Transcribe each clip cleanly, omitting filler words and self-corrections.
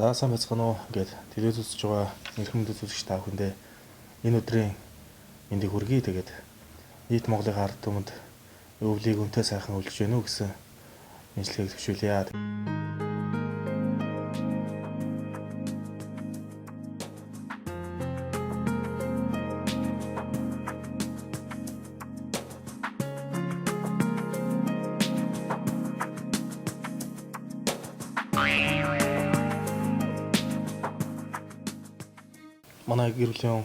За сайн байцгаана уу. Ингээд телевиз үзэж байгаа эрхэм үзэгч та бүхэндээ энэ өдрийн мэндийг хүргэе. Тэгээд нийт Монголын ард түмэнд өвлийг өнтэй сайхан үлдэж гэнэ үү гэсэн мэдлэгийг төвшүүлье. Манай гэр бүлийн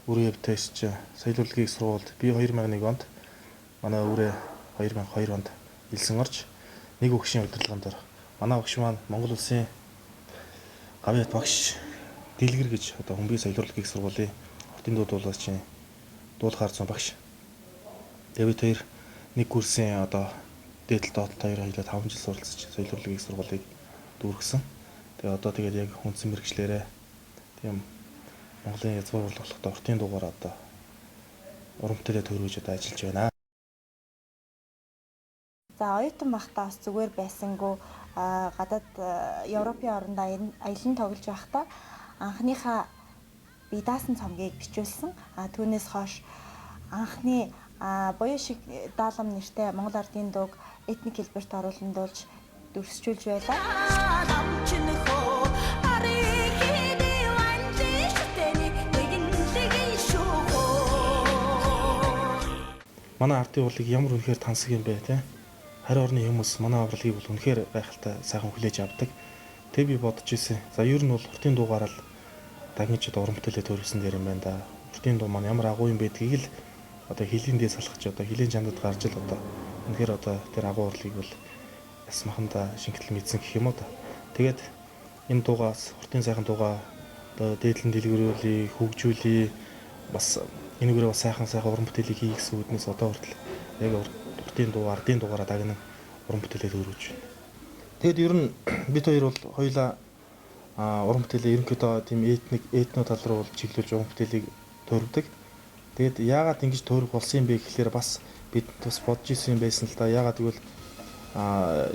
үрийн тест соёл урлагийн сургуульд би 2001 онд манай үрээ 2002 онд илсэн орж нэг өгшийн удирдлаганд манай багш маань Монгол улсын гавьяат багш Дэлгэр гэж одоо Хүнбий соёл урлагийн сургуулийн хотын дуулуулагчийн дуулахаар зам багш. Тэгээд бид хоёр нэг курсын одоо дээдл доотлолт хоёр хоёулаа 5 жил суралцж соёл урлагийн сургуулийг дүүргэсэн. Тэгээд одоо яг хүнсэн мэрэгчлэрээ тийм Монголын язгуур урлагтай уртын дугаар одоо уран бүтээлээ төрүүлж одоо ажиллаж байна. За оюутан байхдаа бас зүгээр байсангүй гадаад Европын оронд аялан тоглож байхдаа анхныхаа би даасан цомгийг бичүүлсэн. Түүнээс хойш анхны буян шиг даалгам нэртэй Монгол ардын дууг этник хэлбэрт оруулан дуулж дүрсжүүлж байлаа. Манай ардын урлагийг ямар үнэхээр тансаг юм бэ те. Харин орны хүмүүс манай урлагийг бол үнэхээр гайхалтай сайхан хүлээж авдаг. Тэг би бодож ирсэн. За ер нь бол уртын дуугаараа л дагнаж одоо уран бүтээлээ төрүүлсэн дэр юм байна да. Уртын дуу маань ямар агуу юм байдгийг л одоо хилийн дээс салхаж одоо хилийн чандад гарч л одоо үнэхээр одоо тэр агуу урлагийг бол ясмаханда шингэтэл мэдсэн гэх юм уу да. Тэгээд энэ дуугаас уртын сайхан дуугаа одоо дээдлэн дэлгэрүүлээ, хөгжүүлээ бас энэгээр бас сайхан уран бүтээлийг хийх гэсэн үднээс одоо хүртэл яг уртын дуу, ардын дуугаараа дагнан уран бүтээлээ төрүүлж байна. Тэгэд ер нь бид хоёр бол хоёулаа уран бүтээлээ ерөнхийдөө тийм этно тал руу бол чиглүүлж уран бүтээлийг төрөвдөг. Тэгэд яагаад ингэж төрөх болсон юм бэ гэхээр бас бид бас бодож исэн юм байсан л да. Яагаад гэвэл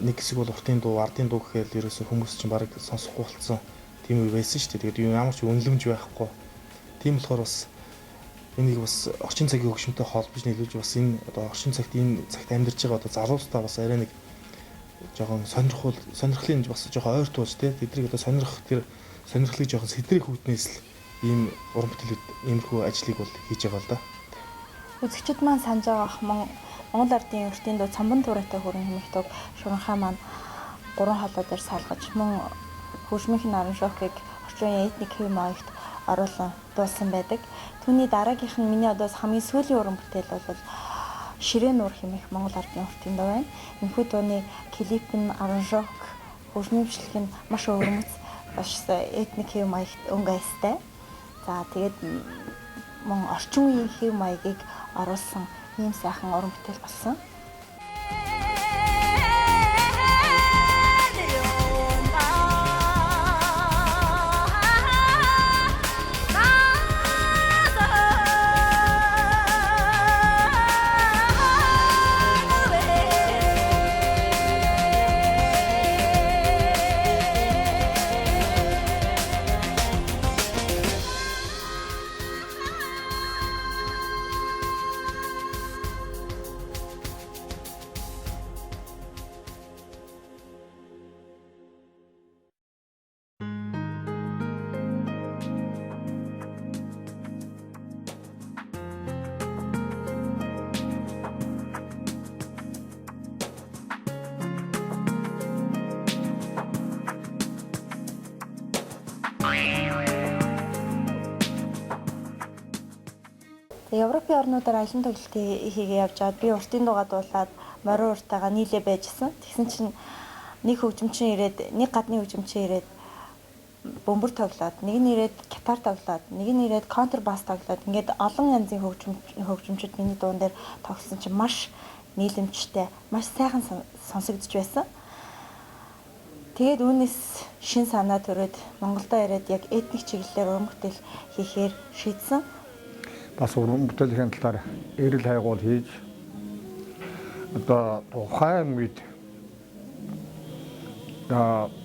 нэг хэсэг бол уртын дуу, ардын дуу гэхээр ерөөсөө хүмүүс чинь бараг сонсохгүй болсон тийм үе байсан шүү дээ. Тэгэд ямар ч үнэлэмж байхгүй. Тийм болохоор бас энийг бас орчин цагийн хөгжмөнтэй холбож нийлүүлж бас энэ одоо орчин цагт энэ цагт амьдарч байгаа одоо залуустаа бас арай нэг жоохон сонирхлын бас жоохон ойр туулж тэднийг одоо сонирхох тэр сонирхлыг жоохон сэтрэх үүднээс л ийм уран бүтээлүүд иймэрхүү ажлыг бол хийж байгаа л да. Үзэгчид маань санаж байгаа Монгол ардын уртын дуу цамбан туурайтай хөрөн хэмээх шуранхай маань 3 холоо дээр салгаж мөн хөгжмийн наран шохыг орчин үеийн этник хэв маягт оруулан дуулсан байдаг. Түүний дараагийнх нь миний одоос хамгийн сүүлийн уран бүтээл бол Ширээ нуур хэмээх Монгол ардын уртын дуу байна. Энэхүү дууны клип нь аранжок, хөгжмийн бичлэг нь маш өвөрмөц бас этник хэв маягт өнгө аястай. За тэгээд мөн орчин үеийн хэв маягийг оруулсан ийм сайхан уран бүтээл болсон. Европын орнуудаар аялан тоглолт хийгээ явж байгаад би уртын дуугаа дуулаад морин уртайгаа нийлээ байжсэн. Тэгсэн чинь нэг гадны хөгжимчин ирээд бөмбөр тоглоод, нэг нь ирээд гитар тоглоод, нэг нь ирээд контрбас тоглоод ингээд олон янзын хөгжимчид миний дуун дээр тоглосон чинь маш нийлэмжтэй, маш сайхан сонсогдож байсан. Тэгээд үүнээс шин санаа төрөөд Монголдо ирээд яг этник чиглэлээр уран бүтээл хийхээр шийдсэн. Бас уран бүтээлийн талаар эрэл хайгуул хийж одоо тухайн үед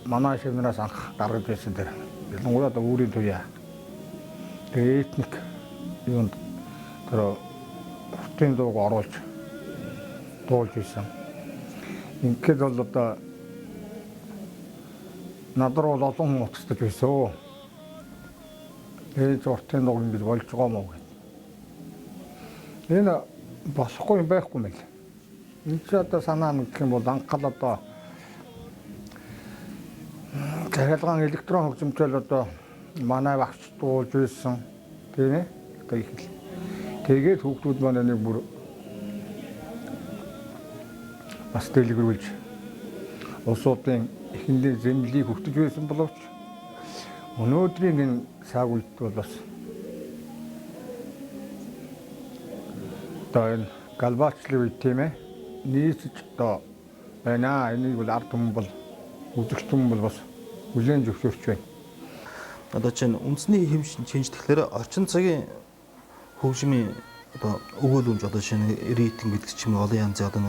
манай шивнээс анх гаргаж байсан дээр ялангуяа өөрийн туяа этник юунд тэр хотын дууг оруулж дуулж байсан. Ингээд бол одоо надад бол олон хүн утасдаг байсан. Хотын дууг ингэж болж байгаа мó гэх. Энэ болохгүй байхгүй мэл. Энд ч одоо санаа нэг гэх юм бол анхал одоо захиалгын электрон хөгжимчөл одоо манай багш дуулж байсан тийм ээ. Одоо их л. Тэгээд хүүхдүүд манай нэг бүр бас дэлгэрүүлж улсуудын эхэндээ зэмлэлийг хөгтөж байсан боловч өнөөдрийн энэ цаг үед бол бас одоо энэ галбаачлын үед тийм ээ нийцэж одоо байна. Энийг бол ард түмэн бол үзэгч түмэн бол бас хүлээн зөвшөөрч байна. Одоо чинь үндэсний хэмжин шинжлэхлээр орчин цагийн хөгжмийн одоо өгүүлбэмж одоо шинэ рейтинг гэдэг ч юм уу олон янзын одоо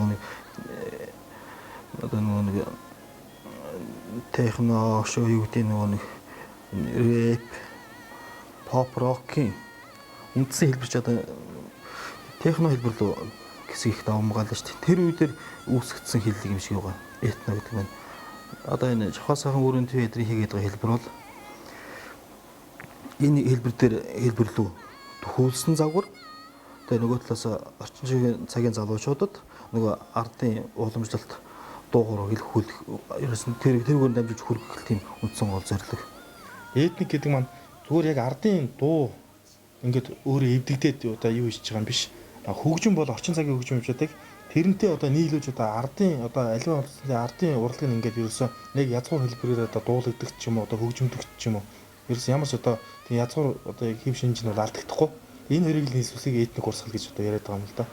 нэг техно шоу юу гэдэг нэг рэп pop rock-ийн үндсэн хэлбэр ч одоо техно хэлбэр рүү хэсэг их давмгаалж шүү дээ. Тэр үедэр үүсгэсэн хэллэг юм шиг байгаа. Этно гэдэг нь одоо энэ Жохоо сайхан өрөөнд театрын хийгээд байгаа хэлбэр бол энэ хэлбэр дээр хэлбэрлүү төхөөлсөн загвар тэгээ нөгөө талаас орчин цагийн залуучуудад нөгөө ардын уламжлалт дуугаар хэлэх ерөөсөн тэргээр дамжиж хүргэх тийм үндсэн гол зорилго. Этник гэдэг маань зүгээр яг ардын дуу ингээд өөрөө эвдэгдээд одоо юу хийж байгаа юм биш. Хөгжим бол орчин цагийн хөгжим юм шиг тэрнтэй одоо нийлүүлж одоо ардын одоо аливаа ардын урлагийг ингээд ерөөсөө нэг язгуур хэлбэрээр одоо дуулагддаг ч юм уу одоо хөгжимдөгч ч юм уу ерөөс ямар ч одоо тийм язгуур одоо хэв шинж нь бол алдагдахгүй. Энэ хоёрыг нийслүүлсийг этник урсгал гэж одоо яриад байгаа юм л да.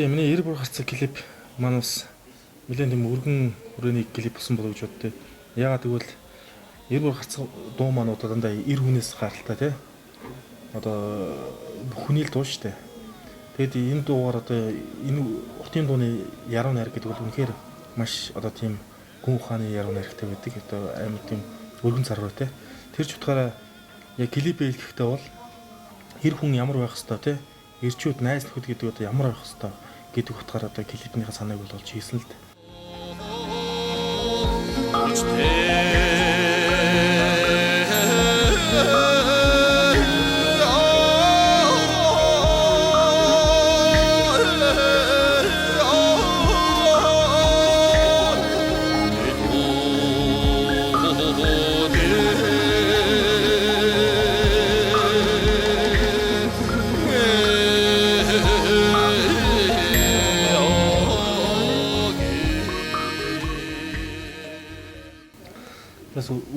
Тийм миний 90 бүр гарцсан клип манаас нэлээд тийм өргөн хүрээний клип болсон болов гэж боддөө. Яагаад гэвэл 90 бүр гарцсан дуу маань одоо дандаа 90 хүнээс гаралтай тий. Одоо хүний л дуу шүү дээ. Тэгэд энэ дуугаар одоо энэ уртын дууны яруу найраг гэдэг бол үнэхээр маш одоо тийм гүн ухааны яруу найрагтай байдаг. Одоо амар тийм өргөн царвар тий. Тэр ч утгаараа яг клипээ хэлэхдээ бол хэр хүн ямар байх хэвээр тий. Ирчүүд найз нөхөд гэдэг одоо ямар байх хэвээр гэдэг утгаар одоо клипнийхээ санааг бол олж хийсэн л дээ.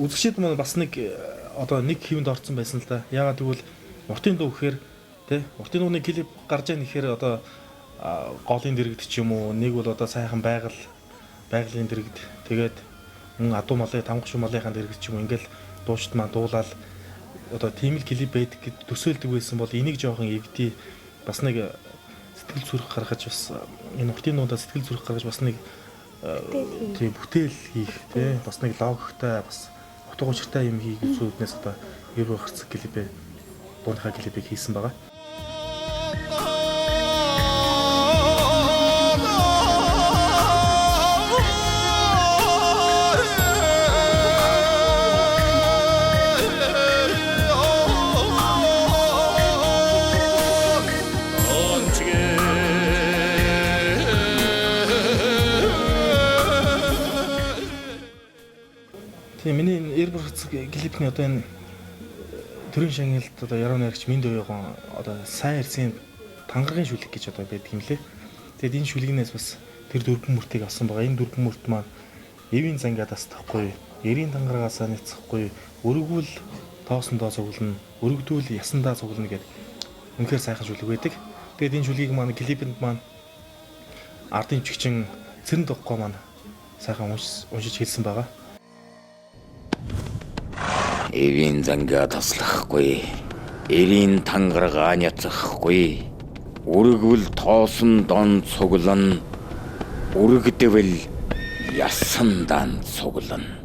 Үзэгчид маань бас нэг одоо нэг хэвэнд орсон байсан л да. Яагаад гэвэл уртын дуу гэхээр тий уртын дууны клип гарч яах нэхээр одоо голын дэрэгд ч юм уу нэг бол одоо сайхан байгалийн дэрэгд тэгээд адуу малын тамгаш малынхаа дэрэгд ч юм уу ингээл дуучид маань дуулаад одоо тийм л клип байдаг гэд төсөөлдөг байсан бол энийг жоохон эвдээ бас нэг сэтгэл зүрх гаргаж бас энэ уртын дуудаа сэтгэл зүрх гаргаж бас нэг тийм бүтээл хийх тий бас нэг логиктай бас утга учиртай юм хийх зүйлнээс одоо 90 гарцсан клипээ дууныхаа клипийг хийсэн байгаа. Тэгээ миний Airburg клипний одоо энэ төрийн шагналд одоо яруу найрагч Минд Уянгон одоо сайн ирсэн тангаргийн шүлэг гэж одоо байдаг юм лээ. Тэгээд энэ шүлгнээс бас тэр дөрвөн мөртийг авсан байгаа. Энэ дөрвөн мөрт маань эвийн зангиад астахгүй, эрийн тангаргаасаа нэцэхгүй, өргөвөл тоосондоо цуглана, өргөдүүл ясандаа цуглана гэдэг үнэхээр сайхан шүлэг байдаг. Тэгээд энэ шүлгийг маань клипэнд маань ардын чигчин Цэрэн Доггоо маань сайхан уншиж хэлсэн байгаа. Эвийн зангаа таслахгүй, эрийн тангаргаа няцахгүй, өргөвөл тоосон дон цуглан, өргөдөвэл ясан дан цуглан.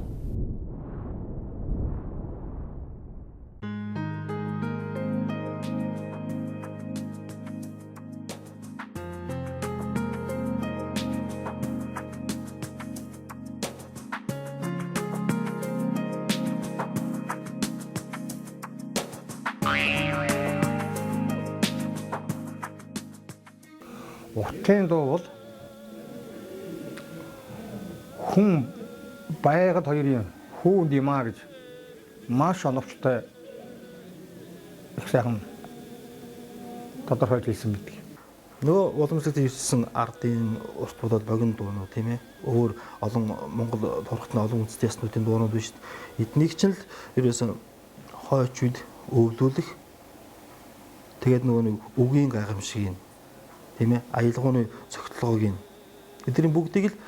Уртын дуу бол хүн байгаад хоёрын хүү димаа гэж маш оновчтой их сайхан тодорхойлж хэлсэн байдаг. Нөгөө уламжлалт ирсэн ардын урт бодол богино дуунууд тийм ээ. Өөр олон Монгол турхтны олон үндэсний яснуудын дуунууд биш. Эднийг ч л ерөөсөн хойч үед өвлүүлэх тэгээд нөгөө нэг үгийн гайхамшиг юм. Тийм ээ. Аялгауны цогцлогоог нь эдгээр бүгдийг л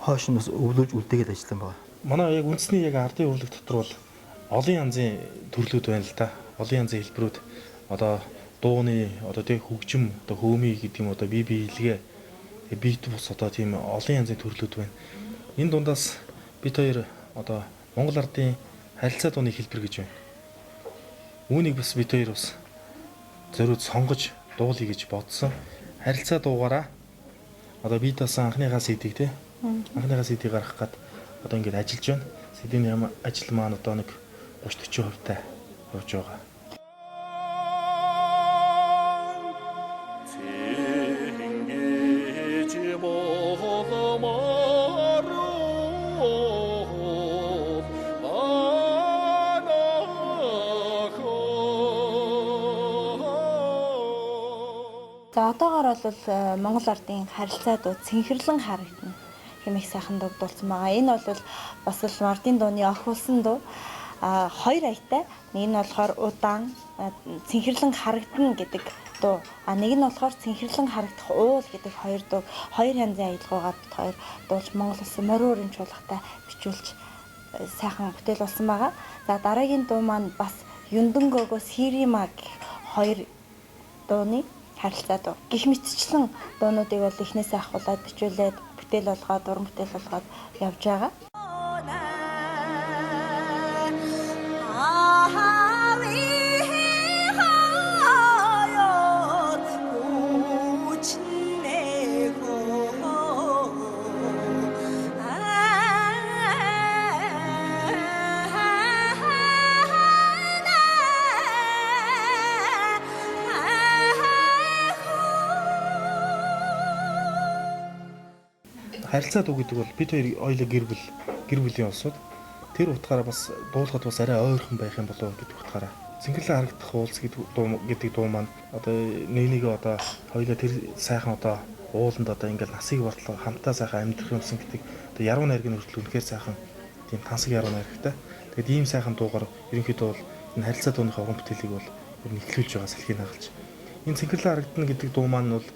хойш нь бас өвлүүлж үлдээгээд ажилласан байгаа. Манай яг үндэсний яг ардын үрлэг дотор бол олон янзын төрлүүд байна л да. Олон янзын хэлбэрүүд одоо дууны одоо тэг хөгжим одоо хөөмий гэдэг юм одоо бие биелгээ бит бус одоо тийм олон янзын төрлүүд байна. Энэ дундаас бид хоёр одоо Монгол ардын харилцаа дууны хэлбэр гэж байна. Үүнийг бас бид хоёр бас зориуд сонгож дуулъя гэж бодсон. Харилцаа дуугаараа одоо бид бас анхныхаа CD-г тий. Анхныхаа CD гаргах гээд одоо ингэж ажиллаж байна. CD-ний ажил маань одоо нэг 30-40% таа явж байгаа. За одоогоор бол Монгол ардын харилцаа дуу цэнхэрлэн харагдана хэмээх сайхан дуулсан байгаа. Энэ бол бас л ардын дууны охиулсан дуу. Хоёр аятай. Нэг нь болохоор удаан цэнхэрлэн харагдана гэдэг дуу. Нэг нь болохоор цэнхэрлэн харагдах уул гэдэг хоёр дуу. Хоёр янзын аялгаагаа бид хоёр дуулж Монгол улсын мориорын чуулгатай бичүүлж сайхан бүтээл болсон байгаа. За дараагийн дуу маань бас Юндөнгөөгөө Сиримаг хоёр дууны харилцаа дуу. Гэх мэтчлэн дуунуудыг бол эхнээсээ ахуулаад бичүүлээд бүтээл болгоод уран бүтээл болгоод явж байгаа. Харилцаа дуу гэдэг бол бид хоёр ойлоо гэр бүлийн улсууд тэр утгаараа бас дуулахад бас арай ойрхон байх юм болов гэдэг утгаараа цэнхэрлэн харагдах уулз гэдэг дуу маань одоо нэг одоо хоёулаа тэр сайхан одоо ууланд одоо ингээл насыг бартлаа хамтаа сайхан амьдрах юмсан гэдэг одоо яруу найргийн хүртэл үнэхээр сайхан тийм тансаг яруу найрагтай. Тэгээд ийм сайхан дуугаар ерөнхийдөө бол энэ харилцаа дууныхаа уран бүтээлийг бол ер нь эхлүүлж байгаа салхийг хагалж. Энэ цэнхэрлэн харагдана гэдэг дуу маань бол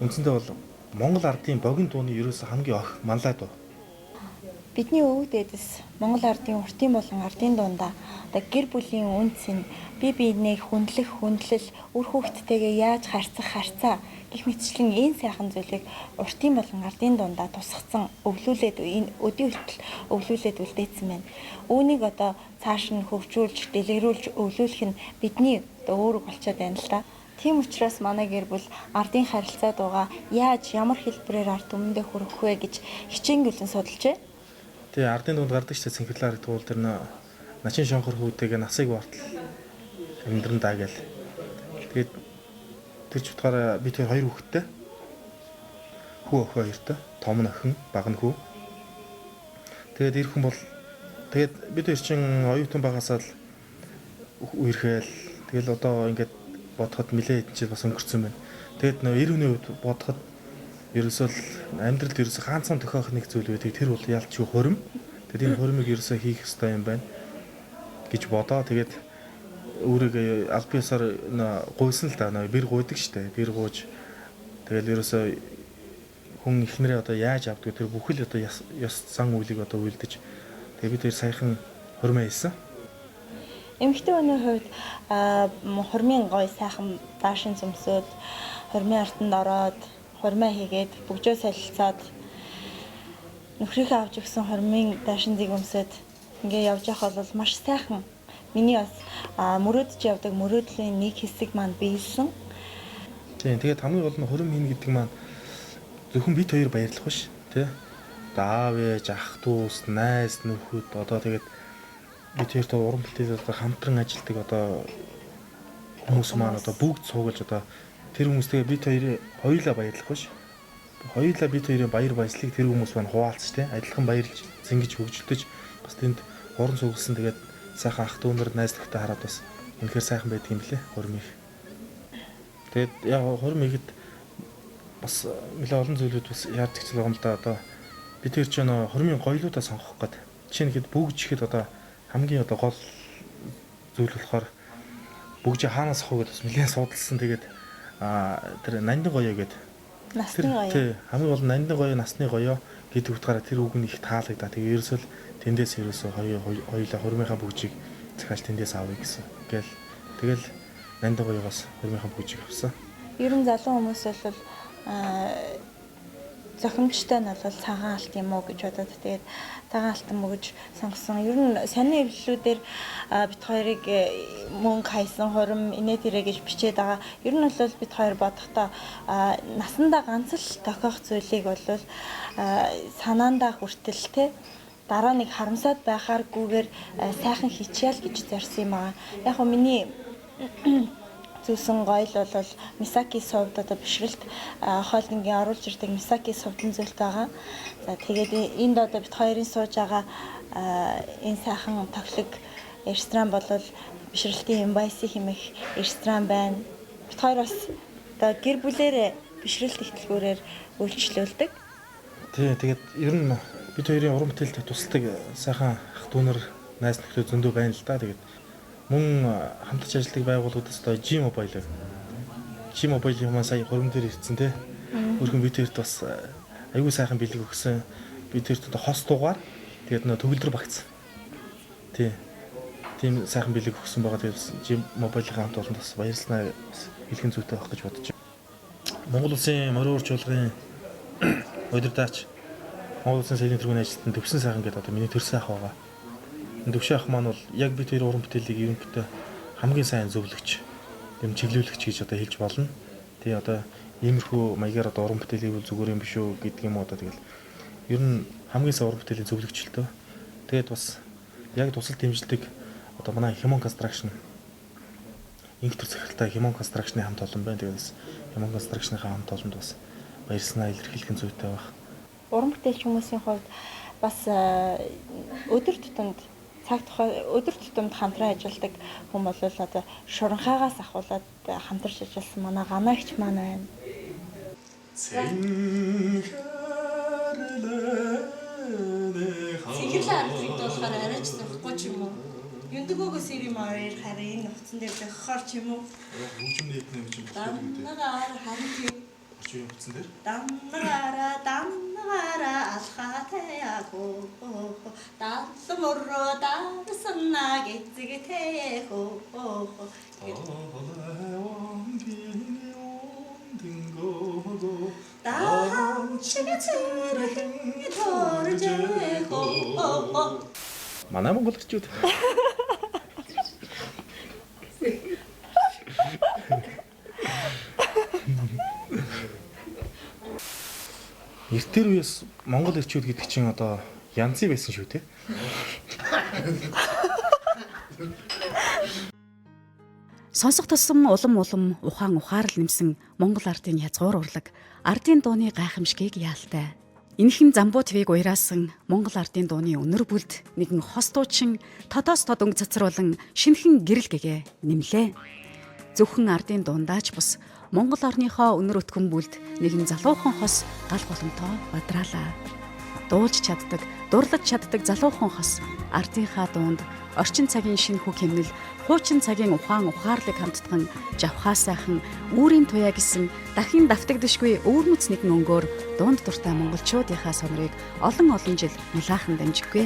үндсэндээ бол Монгол ардын богино дууны ерөөсө хамгийн ох манлай дуу. Бидний өвөг дээдэс Монгол ардын уртын болон ардын дундаа одоо гэр бүлийн үнц нь бие биенээ хүндлэл үр хүүхдтэйгээ яаж харьцаа гэх мэтчлэн энэ сайхан зүйлийг уртын болон ардын дундаа тусгацсан өвлүүлээд энэ өдийн хүртэл өвлүүлээд үлдээсэн байна. Үүнийг одоо цааш нь хөгжүүлж, дэлгэрүүлж өвлүүлэх нь бидний одоо үүрэг болчиход байна л да. Тийм учраас манай гэр бүл ардын харилцаа дуугаа яаж ямар хэлбэрээр ард түмэндээ хүргэх вэ гэж хичээнгүлэн судалжээ. Тэгээ ардын дунд гардаг ч цэнхэрлэн харагдах уул тэр начин шонхор хүүдтэйгээ насыг бартал амьдран даа гэл. Тэгээд тэр ч утгаараа бид хоёр хүүхэдтэй. Хүү охин хоёртой, том нь охин, баг нь хүү. Тэгээд эр хүн бол Тэгээд бид хоёр чинь оюутан багасаа л үерхээл тэгэл одоо ингээд бодоход нэлээд хэдэн жил бас өнгөрцөн байна. Тэгээд нөө 90-ийн үед бодоход ерөөсөө амьдралд ерөөсөө ганцхан тохиох нэг зүйл байдаг. Тэр бол ялчгүй хурим. Тэгээд энэ хуримыг ерөөсөө хийх ёстой юм байна гэж бодоо. Тэгээд өөрийгөө аль биесээр гуйсан л да. Бэр гуйдаг штэ. Бэр гууж тэгэл ерөөсөө хүн ихнэрээ одоо яаж авдаг тэр бүхэл одоо ёс зан үйлийг одоо үйлдэж тэгээд бид хоёр саяхан хурмаа хийсэн. Эмэгтэй хүний хувьд хурмын гой сайхан даашин зөмсөд хурмын артанд ороод хурмаа хийгээд бүгжөө солилцоод нөхрийнхөө авч өгсөн хурмын даашин зэг өмсөд ингээ явж явах бол маш сайхан. Миний бас мөрөөдөж явдаг мөрөөдлийн нэг хэсэг маань биелсэн. Тийм тэгээд хамгийн гол нь хурим хийнэ гэдэг маань зөвхөн бид хоёр баярлах биш тий. Аав ээж ах дүүс найз нөхөд одоо тэгээд бид хоёртой уран бүтээлээр хамтран ажилладаг одоо хүмүүс маань одоо бүгд суугалж одоо тэр хүмүүстэйгээ бид хоёулаа баярлах биш. Хоёулаа бид хоёрын баяр баясгалыг тэр хүмүүс маань хуваалцж тий. Адилхан баярлж зингэж хөгжөлдөж бас тэнд уран сугалсан тэгээд сайхан ах дүү нар найз нөхдөд хараад бас үнэхээр сайхан байдаг юм блэ хурмыг. Тэгээд яг хурмыгэд бас нэлээд олон зүйлүүд бас яардаг ч байгаа юм л да одоо бид тэр чинь хурмын гоёлуудаа сонгох гээд жишээ нь хэд бүгж ихэд одоо хамгийн одоо гол зүйл болохоор бүгжээ хаанаас авах гэдээ бас нэлээд судалсан тэгээд тэр нандин гоёо гэдэг Насны гоёо. Тий хамгийн гол нандин гоёо насны гоёо гэдэг утгаараа тэр үг нь их таалагдаа тэгээд ерөөсөө тэндээс ерөөсөө хоёулаа хурмынхаа бүгжийг захиалж тэндээс авъя гэсэн. Тэгэл нандин гоёоос хурмынхаа бүгжийг авсан. Ер нь залуу хүмүүс бол зохимжтой нь бол цагаан алт юм уу гэж бодоод тэгээд цагаан алтан мөгж сонгосон. Ер нь сонин эвлэлүүдээр бит хоёрыг мөнгө хайсан хурим инээ тэрэ гэж бичээд байгаа. Ер нь бол бит хоёр бодохдоо насандаа ганц л тохиох зүйлийг бол санаандаа хүртэл те дараа нэг харамсаад байхааргүйгээр сайхан хичээл гэж зорьсон юм аа. Яг нь миний зүйлсэн гоёл бол Мисаки сувд одоо бишрэлт хоолнгийн оруулж ирдэг Мисаки сувдан зүйлт байгаа. За тэгээд энд одоо бит хоёрын сууж байгаа энэ сайхан тоглог ресторан бол бишрэлтийн Эмбайси хэмээх ресторан байна. Бит хоёр бас одоо гэр бүлээрээ бишрэлт ихтлгүүрээр үйлчлүүлдэг. Тий тэгээд ер нь бид хоёрын уран бүтээлд тусалдаг сайхан ах дүү нар найз нөхдөд зөндөө байна л да. Тэгээд мөн хамтарч ажилладаг байгууллагуудаас одоо G-Mobile маань сая хурим дээр ирсэн те. Өөрхөн бид хоёрт бас аюул сайхан бэлэг өгсөн. Бид хоёрт одоо хос дугаар тэгээд нөө төгөлдөр багцсан. Тий. Тийм сайхан бэлэг өгсөн байгаа. Тэгээд G-Mobile-ийн хамт олонд бас баярлалаа хэлхэн зүйтэй байх гэж бодож байна. Монгол Улсын морин урьдчилгын удирдаач Монгол Улсын соёлын тэргүүний ажилтан Төвсөн сайхан гэдэг одоо миний төрсөн ах байгаа. Төвшин ах маань бол яг бид хоёр уран бүтээлийг ерөнхийдөө хамгийн сайн зөвлөгч, юм чиглүүлэгч гэж одоо хэлж болно. Тэгээ одоо иймэрхүү маягаар одоо уран бүтээлийг зүгээр юм биш үү гэдэг юм одоо тэгэл ер нь хамгийн сайн уран бүтээлийн зөвлөгчлөлтөө. Тэгээд бас яг тусал дэмжлэг одоо манай Химон Construction инх төр захиралтай Химон Construction-ы хамт олон байна. Тэгээд бас Химон Construction-ийн хамт олонд бас баярснаа илэрхийлэх зүйтэй байх. Уран бүтээлч хүмүүсийн хувьд бас өдөр тутамд өдөр тутамд хамтран ажилладаг хүн бол одоо шуранхаагаас ахуулаад хамтарч ажилласан манай ганаагч маань байна. Цэглэн артрыг болохоор арайч зовхгүй ч юм уу. Юндгоогоос ирим аваар харин энэ нухцсан дээр зохихоор ч юм уу. Хөгжим нийтний юм чинь Дамнагаар харин орчин хөгжсөн дээр дамнагаараа алхаатэяхоо даалмөрөө даасна гэцэгтэхөө даамчигцэрхэн торжэхөө манай монголчууд эртээр үеэс монгол эрчүүд гэдэг чинь одоо янзын байсан шүү те. Сонсох тусам улам ухаан ухаарл нэмсэн Монгол ардын язгуур урлаг ардын дууны гайхамшгийг яалтай Энэхэн Замбуу твийг уяраасан Монгол ардын дууны өнөр бүлд нэгэн хос дуучин тодоос тод өнгө цацруулан шинэхэн гэрэл гэгээ нэмлээ. Зөвхөн ардын дундаач бус Монгол орныхоо өнөр өтгөн бүлд нэгэн залуухан хос гал боломтоо бадраалаа. Дуулж чаддаг, дурлаж чаддаг залуухан хос ардынхаа дуунд орчин цагийн шинэ хүү хэмнэл, хуучин цагийн ухаан ухаарлыг хамтдаган жавхаа сайхан үүрийн туяа гэсэн дахин давтагдшгүй өвөрмөц нэгэн өнгөөр дунд дуртай монголчуудынхаа сонорыг олон жил мулаахан дамжиггүй.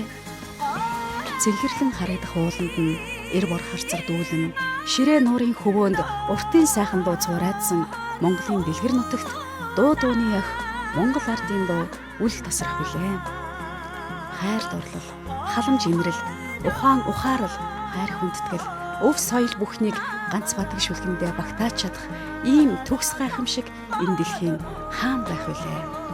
Цэнхэрлэн харагдах ууланд нь эр бор харцаг дүүлэн ширээ нуурын хөвөөнд уртын сайхан дуу цуурайдсан Монголын бэлгэр нутагт дууны ях Монгол ардын дуу үл тасрах билээ. Хайр дурлал, халамж имрэл, ухаан ухаарал, хайр хүндэтгэл, өв соёл бүхнийг ганц бадаг шүлгэндээ багтааж чадах ийм төгс гайхамшиг энэ дэлхийн хаан байх билээ.